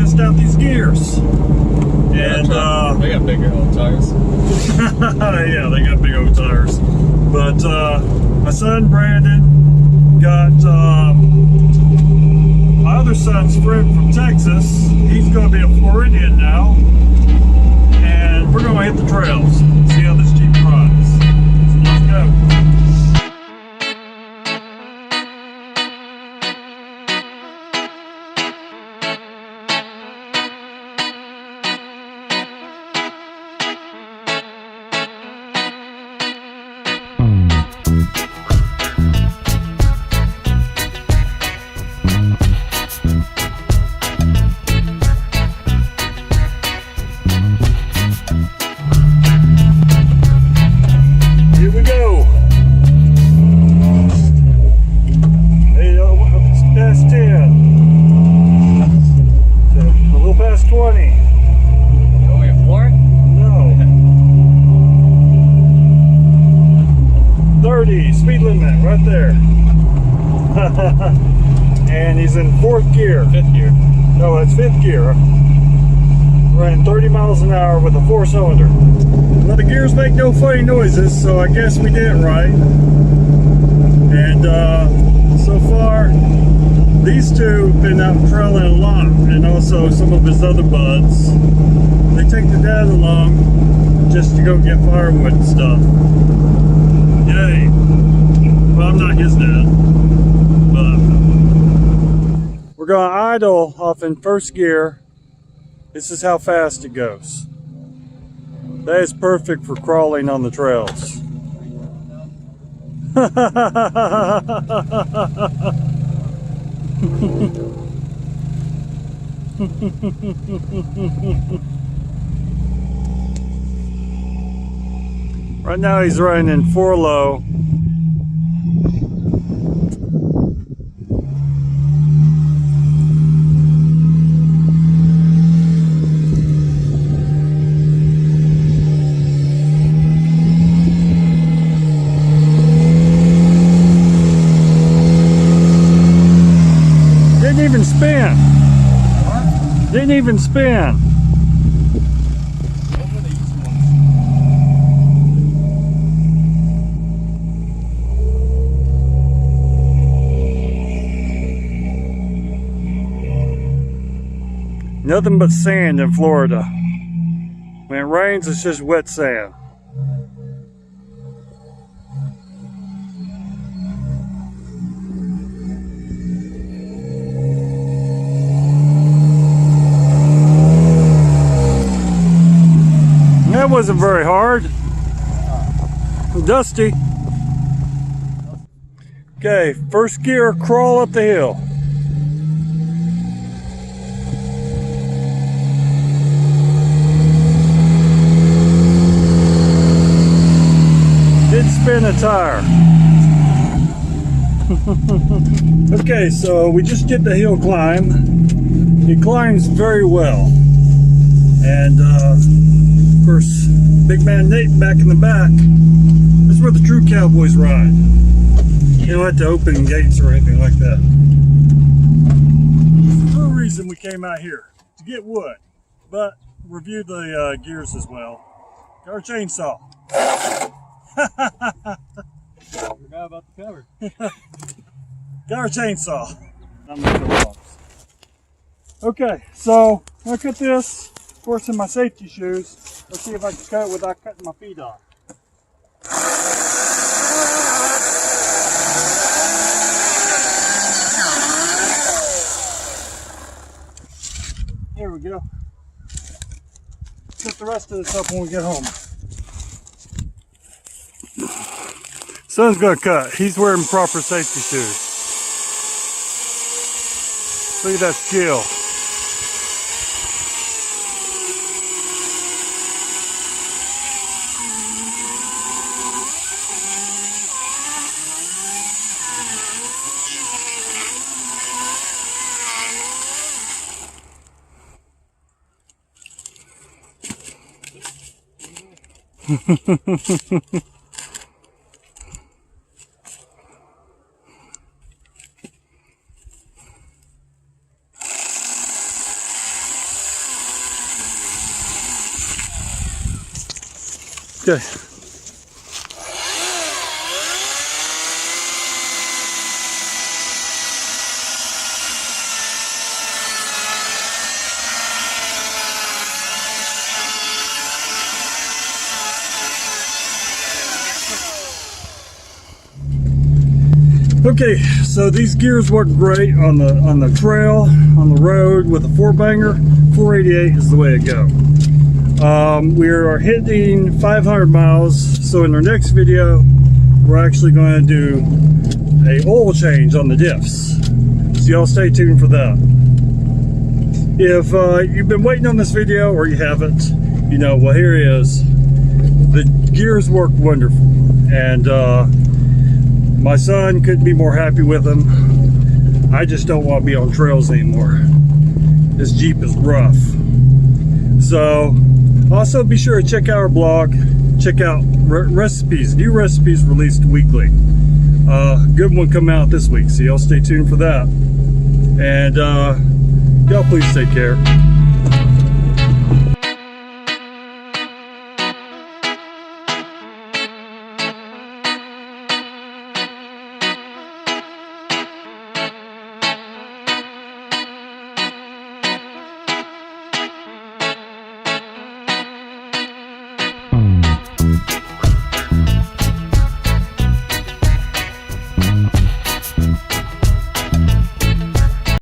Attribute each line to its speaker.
Speaker 1: test out these gears. And
Speaker 2: they got bigger old tires.
Speaker 1: yeah, they got big old tires. But my son Brandon got my other son's friend from Texas. He's going to be a Floridian now, and we're going to hit the trails. See how this Jeep runs. So let's go. Speed limit right there. And he's in 4th gear.
Speaker 2: 5th gear.
Speaker 1: No, it's 5th gear. Running 30 miles an hour with a 4-cylinder. Well, the gears make no funny noises, so I guess we did it right. And so far, these two have been out trailing a lot, and also some of his other buds. They take their dad along just to go get firewood and stuff. Yay. Well, I'm not his dad, but we're going to idle off in 1st gear. This is how fast it goes. That is perfect for crawling on the trails. Right now he's running in 4 low. Didn't even spin. What? Didn't even spin. Nothing but sand in Florida. When it rains, it's just wet sand. That wasn't very hard. Dusty. Okay, 1st gear, crawl up the hill. Did spin a tire. Okay, so we just did the hill climb. He climbs very well. And of course, big man Nate back in the back. That's where the true cowboys ride. You don't have to open gates or anything like that. For a reason we came out here, to get wood, but review the gears as well. Got our chainsaw.
Speaker 2: Forgot about the cover.
Speaker 1: Got our chainsaw. I'm gonna go off. Okay, so look at this. Of course, in my safety shoes. Let's see if I can cut it without cutting my feet off. There we go. Set the rest of this up when we get home. Son's gonna cut. He's wearing proper safety shoes. Look at that skill. Okay. Okay, so these gears work great on the trail, on the road with a 4-banger. 488 is the way to go. We are hitting 500 miles, so in our next video, we're actually going to do a oil change on the diffs. So y'all stay tuned for that. If you've been waiting on this video or you haven't, you know, well, here it is. The gears work wonderful, and my son couldn't be more happy with them. I just don't want to be on trails anymore. This Jeep is rough. So also be sure to check out our blog. Check out recipes, new recipes released weekly. Good one coming out this week, so y'all stay tuned for that. And y'all please take care.